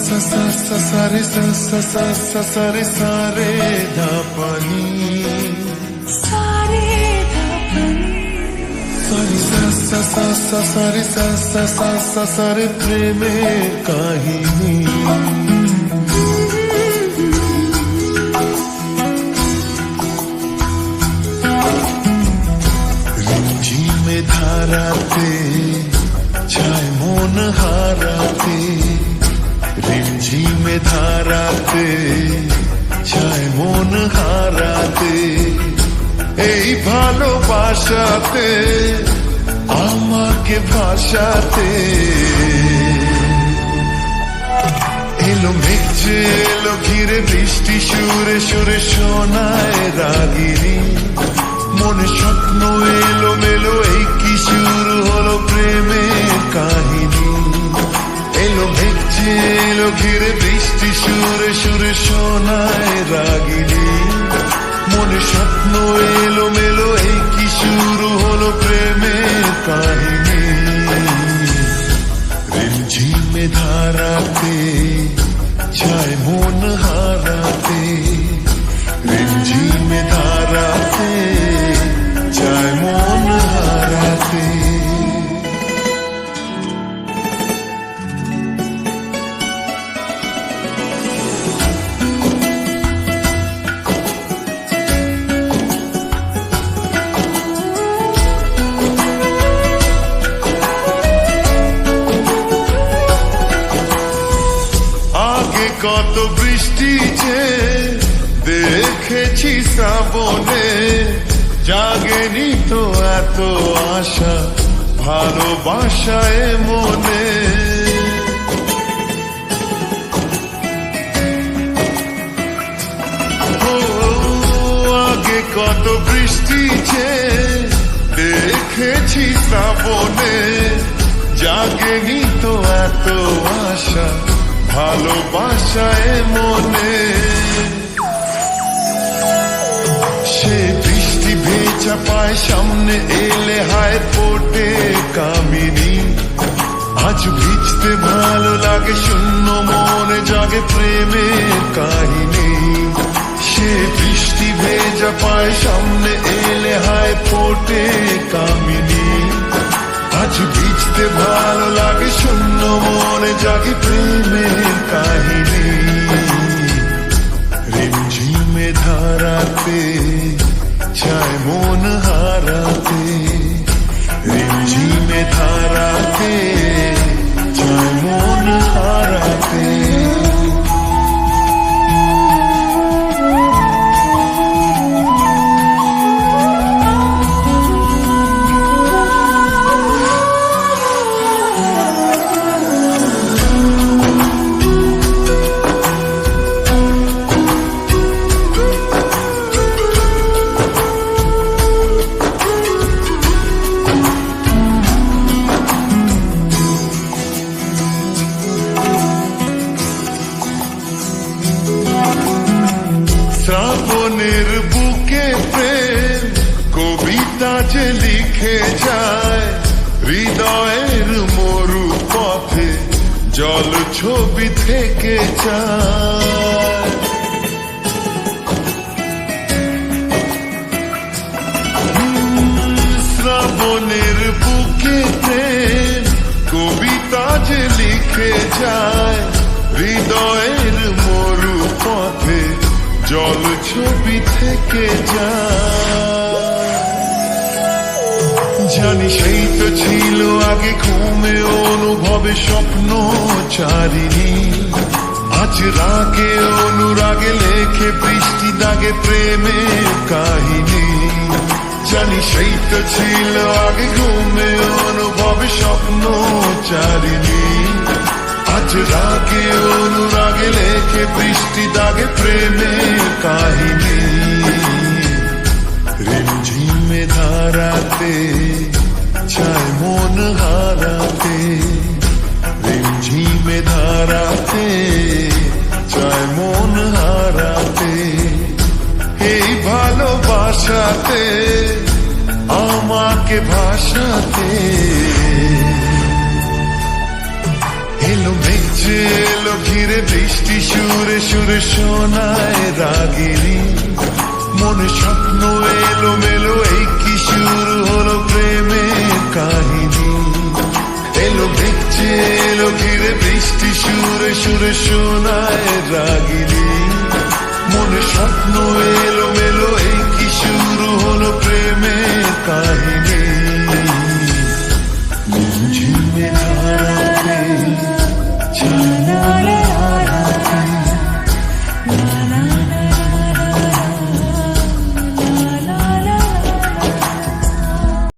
sa re sa re da pani sa re প্রেমের কাহিনী রিমঝিমে ধারাতে ছায় মন হারাতে রিমঝিমে ধারাতে ছায় মন হারাতে এই ভালোবাসাতে আমাকে ভাসাতে এলো মেঘ যে এলো ঘিরে বৃষ্টি সুরে সুরে শোনায় রাগিনী মনে স্বপ্ন এলো মেলো এই কি শুরু হলো প্রেমের কাহিনী এলো মেঘ যে এলো ঘিরে বৃষ্টি সুরে সুরে শোনায় রাগিনী মনে স্বপ্ন এলো মেলো এই কি শুরু হলো প্রেমের কাহিনী রিমঝিমে ধারাতে ছায় মন হারাতে রিমঝিমে ধারাতে ছায় মন হারাতে কত বৃষ্টি যে দেখেছি শ্রাবণে জাগেনি তো এত আশা ভালোবাসায় মনে আগে কত বৃষ্টি যে দেখেছি শ্রাবণে জাগেনি তো এত আশা ভালোবাসায় মনে সে বৃষ্টি ভেজা পায় সামনে এলে হায় ফোটে কামিনী আজ ভিজতে ভালো লাগে শূন্য মনে জাগে প্রেমের কাহিনী সে বৃষ্টি ভেজা পায় সামনে এলে হায় ফোটে কামিনী আজ ভিজতে ভালো লাগে শূন্য মনে জাগে প্রেমের কাহিনী রিমঝিমে ধারাতে ছায় মন হারাতে রিমঝিমে ধারাতে ছায় মন হারাতে শ্রাবণের বুকে প্রেম কবিতা যে লিখে যায় হৃদয়ের মরু পথে জল ছবি থেকে যায় শ্রাবণের বুকে প্রেম কবিতা যে লিখে যায় হৃদয়ের মরু পথে জল ছবি থেকে যায় জানি সেই তো ছিল আগে ঘুমে অনুভবে স্বপ্ন চারিণী আজ রাগে অনুরাগে লেখে বৃষ্টি দাগে প্রেমের কাহিনী জানি সেই তো ছিল আগে ঘুমে অনুভবে স্বপ্ন চারিণী আজ রাগে অনুরাগে লেখে বৃষ্টি দাগে প্রেমের কাহিনী রিমঝিমে ধারাতে ছায় মন হারাতে রিমঝিমে ধারাতে ছায় মন হারাতে এই ভালোবাসাতে আমাকে ভাসাতে এলো মেঘ দেখছে এলো ঘিরে বৃষ্টি সুরে সুরে শোনায় রাগিনী মনে স্বপ্ন এলো মেলো এই কি শুরু হলো প্রেমের কাহিনী এলো দেখছে এলো ঘিরে বৃষ্টি সুরে সুরে শোনায় রাগিনী মনে স্বপ্ন